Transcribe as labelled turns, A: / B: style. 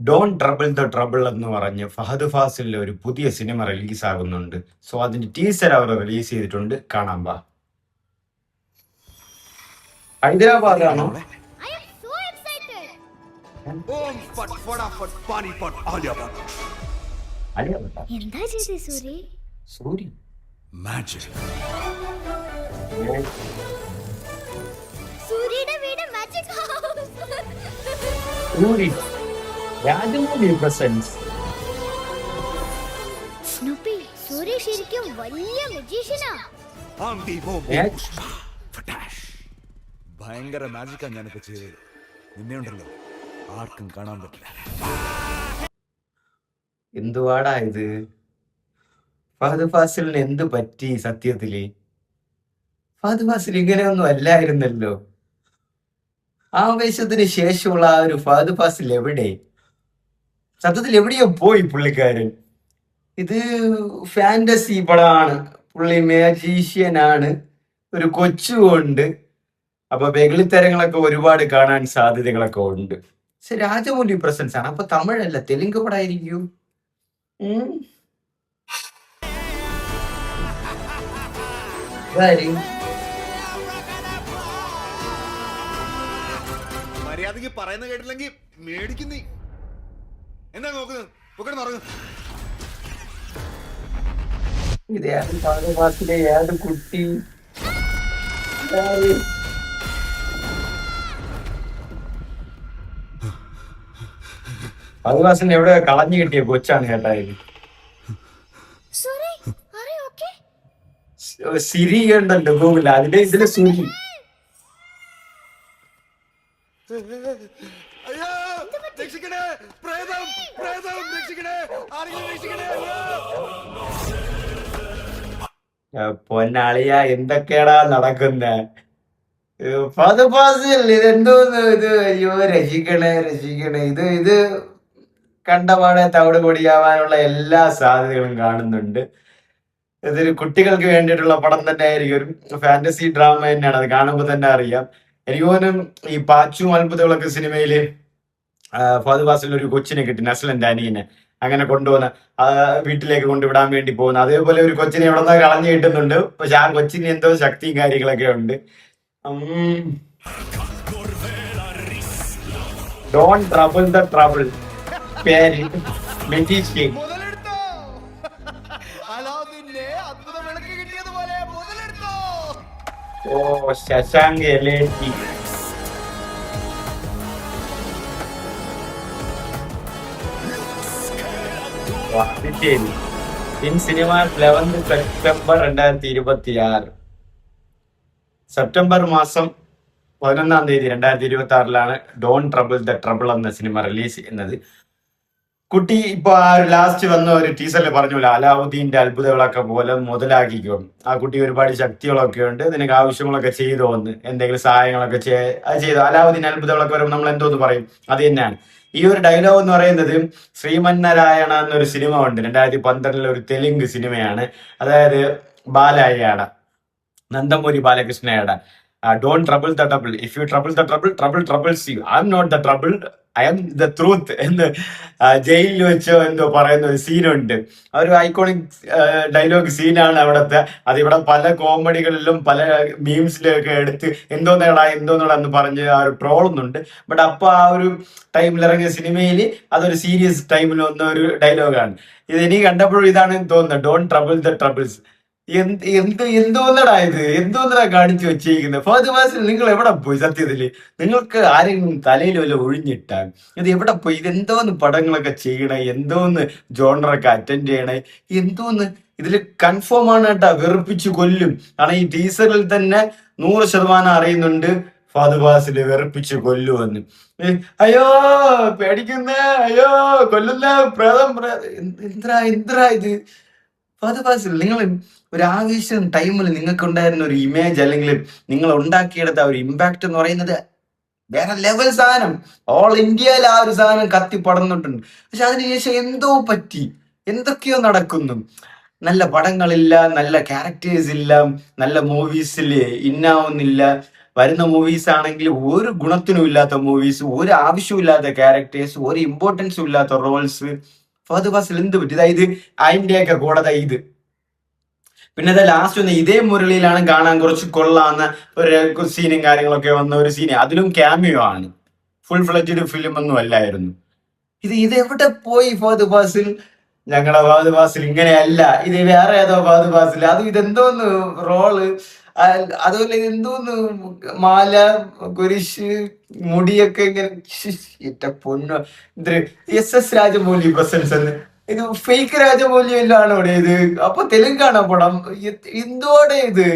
A: Don trouble the trouble എന്ന് പറഞ്ഞ് ഫഹദ് ഫാസിലിന്റെ ഒരു പുതിയ സിനിമ റിലീസ് ആകുന്നുണ്ട്. സോ അതിന്റെ ടീസർ അവർ റിലീസ് ചെയ്തിട്ടുണ്ട്. കാണാൻ വാ. ഹൈദരാബാദാണോ?
B: മോളെ
C: I am so excited.
B: ഓം ഫട്ട് ഫടാഫട്ട് പാനിപ്പട്ട് ആലിയാബാദ്
A: അലിയാബാദ?
C: എന്താ ചെയ്തേ സൂരി?
A: സൂരി?
B: മാജിക്
C: സൂരിയുടെ വീട് magic house.
A: Suri Rajamouli presence.
C: Snoopy, Suri ശരിക്കും വലിയ മജീഷ്യനാ.
B: Am the Bohm
A: Magic.
B: ഫട്ടാഷ് ഭയങ്കര മാജിക്കാ ഞാനൊക്കെ ചെയ്തത്. നിന്നെ ഉണ്ടല്ലോ ആർക്കും കാണാൻ പറ്റില്ല.
A: എന്തുവാടാ ഇത്? ഫഹദ് ഫാസിലിന് എന്ത് പറ്റി സത്യത്തില്? ഫഹദ് ഫാസിൽ ഇങ്ങനെയൊന്നും അല്ലായിരുന്നല്ലോ. ആവേശത്തിന് ശേഷമുള്ള ആ ഒരു ഫഹദ് ഫാസിൽ എവിടെ? സത്യത്തിൽ എവിടെയോ പോയി പുള്ളിക്കാരൻ. ഇത് ഫാന്റസി പടമാണ്. പുള്ളി മാജീഷ്യനാണ്. ഒരു കൊച്ചുണ്ട്. അപ്പൊ വെകിളിത്തരങ്ങളൊക്കെ ഒരുപാട് കാണാൻ സാധ്യതകളൊക്കെ ഉണ്ട്. പക്ഷെ രാജമൗലി പ്രസൻസ് ആണ്. അപ്പൊ തമിഴല്ല, തെലുങ്ക് പടമായിരിക്കും. ഇതാര്?
B: മര്യാദക്ക് പറയുന്ന കേട്ടില്ലെങ്കിൽ മേടിക്കും നീ. എന്താ നോക്കുന്നത്? പൊക്കടന്ന് ഉറങ്ങും.
A: ഇത് ഏത് ഫഹദ് ഫാസിലെ ഏത് കുട്ടി? ഇതാര്? ഫഹദ് ഫാസിലിനെ എവിടെ കളഞ്ഞു കിട്ടിയ കൊച്ചാണ് കേട്ടായത്.
C: Suri, are you okay?
A: Siri ഉണ്ടല്ലോ ഗൂഗിളിൽ, അതിന്റെ ഇതില് സുരി.
B: അയ്യോ രക്ഷിക്കണേ, പ്രേതം പ്രേതം രക്ഷിക്കണേ, ആരെങ്കിലും രക്ഷിക്കണേ.
A: പൊന്നാളിയ എന്തൊക്കെയാടാ നടക്കുന്നെ? ഫഹദ് ഫാസിൽ ഇതെന്തോന്ന് ഇത്? അയ്യോ രക്ഷിക്കണേ രക്ഷിക്കണേ. ഇത് കണ്ടപാടെ തവിട് പൊടിയാവാനുള്ള എല്ലാ സാധ്യതകളും കാണുന്നുണ്ട്. ഇതൊരു കുട്ടികൾക്ക് വേണ്ടിയിട്ടുള്ള പടം തന്നെ ആയിരിക്കും. ഒരു ഫാന്റസി ഡ്രാമ തന്നെയാണ്. അത് കാണുമ്പോൾ തന്നെ അറിയാം. എനിക്ക് തോന്നുന്നു ഈ പാച്ചും അത്ഭുതങ്ങളൊക്കെ സിനിമയില് ഫഹദ് ഫാസിൽ ഒരു കൊച്ചിനെ കിട്ടി, നസ്ലന്റെ അനിയനെ. അങ്ങനെ കൊണ്ടുപോകുന്ന വീട്ടിലേക്ക് കൊണ്ടുവിടാൻ വേണ്ടി പോകുന്ന അതേപോലെ ഒരു കൊച്ചിനെ എവിടെ നിന്ന് കളഞ്ഞു കിട്ടുന്നുണ്ട്. പക്ഷെ ആ കൊച്ചിന് എന്തോ ശക്തിയും കാര്യങ്ങളൊക്കെ ഉണ്ട്. Don't trouble the trouble. പേര് മെജീഷ്യൻ.
B: മുതലെടുത്തോ? അലാവുദ്ദീന്റെ അത്ഭുത വിളക്ക് കിട്ടിയതുപോലെ മുതലെടുത്തോ?
A: ഓ ശശാങ്ക് എലേറ്റി. അത് ശരി. In cinema 11 September 2026. സെപ്റ്റംബർ മാസം 11-ാം തീയതി 2026 ഡോൺ ട്രബിൾ ദ ട്രബിൾ എന്ന സിനിമ റിലീസ് ചെയ്യുന്നത്. കുട്ടി ഇപ്പൊ ആ ലാസ്റ്റ് വന്ന ഒരു ടീസറിൽ പറഞ്ഞില്ല, അലാവുദ്ദീന്റെ അത്ഭുതങ്ങളൊക്കെ പോലെ മുതലാക്കിക്കോ. ആ കുട്ടി ഒരുപാട് ശക്തികളൊക്കെ ഉണ്ട്, നിനക്ക് ആവശ്യങ്ങളൊക്കെ ചെയ്തോ, ഒന്ന് എന്തെങ്കിലും സഹായങ്ങളൊക്കെ അത് ചെയ്തോ. അലാവുദ്ദീൻ അത്ഭുതങ്ങളൊക്കെ വരുമ്പോൾ നമ്മൾ എന്തോന്ന് പറയും? അത് തന്നെയാണ് ഈ ഒരു ഡയലോഗ് എന്ന് പറയുന്നത്. ശ്രീമന്നാരായണ എന്നൊരു സിനിമ ഉണ്ട്, 2012 ഒരു തെലുങ്ക് സിനിമയാണ്. അതായത് ബാലയ്യയുടെ, നന്ദമൂരി ബാലകൃഷ്ണയുടെ don't trouble the trouble, if you trouble the trouble, trouble troubles you, I'm not the trouble, I'm the truth എന്ന് ജയിലിൽ വെച്ചോ എന്തോ പറയുന്ന ഒരു സീനുണ്ട്. ആ ഒരു ഐക്കോണിക് ഡയലോഗ് സീനാണ് അവിടുത്തെ. അതിവിടെ പല കോമഡികളിലും പല മീംസിലും ഒക്കെ എടുത്ത് എന്തോന്നേടാ എന്ന് പറഞ്ഞ് ആ ഒരു ട്രോളുന്നുണ്ട്. ബട്ട് അപ്പൊ ആ ഒരു ടൈമിൽ ഇറങ്ങിയ സിനിമയിൽ അതൊരു സീരിയസ് ടൈമിൽ വന്ന ഒരു ഡയലോഗാണ്. ഇത് എനിക്ക് കണ്ടപ്പോഴും ഇതാണ് തോന്നുന്നത്, ഡോൺ ട്രബിൾ ദ ട്രബിൾസ്. എന്തോന്നടാ ഇത്? എന്തോന്നടാ കാണിച്ചു വെച്ചിരിക്കുന്നത്? ഫഹദ് ഫാസിൽ നിങ്ങൾ എവിടെ പോയി? സത്യത്തില് നിങ്ങൾക്ക് ആരെങ്കിലും തലയിൽ വല്ല ഒഴിഞ്ഞിട്ടാൽ ഇത് എവിടെ പോയി? ഇതെന്തോന്ന് പടങ്ങളൊക്കെ ചെയ്യണേ, എന്തോന്ന് ജോണറൊക്കെ അറ്റൻഡ് ചെയ്യണേ, എന്തോന്ന് ഇതില് കൺഫേം ആണ് കേട്ടാ. വെറുപ്പിച്ചു കൊല്ലും. കാരണം ഈ ടീസറിൽ തന്നെ 100% അറിയുന്നുണ്ട് ഫഹദ് ഫാസിൽ വെറുപ്പിച്ചു കൊല്ലുമെന്ന്. അയ്യോ പേടിക്കുന്നേ, അയ്യോ കൊല്ലുന്ന പ്രേതം എന്തിനാ ഇത്? ഫഹദ് ഫാസിൽ, നിങ്ങൾ ഒരു ആവേശം ടൈമിൽ നിങ്ങൾക്ക് ഉണ്ടായിരുന്ന ഒരു ഇമേജ് അല്ലെങ്കിൽ നിങ്ങൾ ഉണ്ടാക്കിയെടുത്ത ഒരു ഇമ്പാക്ട് എന്ന് പറയുന്നത് വേറെ ലെവൽ സാധനം. ഓൾ ഇന്ത്യയിൽ ആ ഒരു സാധനം കത്തി പടർന്നിട്ടുണ്ട്. പക്ഷെ അതിനുശേഷം എന്തോ പറ്റി, എന്തൊക്കെയോ നടക്കുന്നു. നല്ല പടങ്ങളില്ല, നല്ല ക്യാരക്ടേഴ്സ് ഇല്ല, നല്ല മൂവീസിൽ ഇന്നാവുന്നില്ല. വരുന്ന മൂവീസ് ആണെങ്കിൽ ഒരു ഗുണത്തിനും ഇല്ലാത്ത മൂവീസ്, ഒരു ആവശ്യമില്ലാത്ത ക്യാരക്ടേഴ്സ്, ഒരു ഇമ്പോർട്ടൻസും ഇല്ലാത്ത റോൾസ്. ഫഹദ് ഫാസിൽ എന്ത് പറ്റി? അതായത് അതിന്റെയൊക്കെ കൂടെ ഇത് പിന്നെ ലാസ്റ്റ് ഒന്ന് ഇതേ മുരളിയിലാണ് കാണാൻ കുറച്ച് കൊള്ളാവുന്ന ഒരു സീനും കാര്യങ്ങളൊക്കെ വന്ന ഒരു സീന്, അതിലും ക്യാമിയോ ആണ്, ഫുൾ ഫ്ലെഡ്ജഡ് ഫിലിം ഒന്നും അല്ലായിരുന്നു. ഇത് എവിടെ പോയി ഫഹദ് ഫാസിൽ? ഞങ്ങളെ ഫഹദ് ഫാസിൽ ഇങ്ങനെയല്ല, ഇത് വേറെ ഏതോ ഫഹദ് ഫാസിൽ. അത് ഇതെന്തോന്ന് റോള്, അതുപോലെ ഇതെന്തോന്ന് മാല കുരിശ് മുടിയൊക്കെ ഇങ്ങനെ ഇറ്റ പൊന്നോ. ഇത് SS രാജമൗലി പ്രസൻസ് എന്ന്, ഇത് ഫേക്ക് രാജമൗലി എല്ലാം ആണോ ഇത്? അപ്പൊ തെലുങ്കാണോ പടം? എന്തോടെ ഇത്?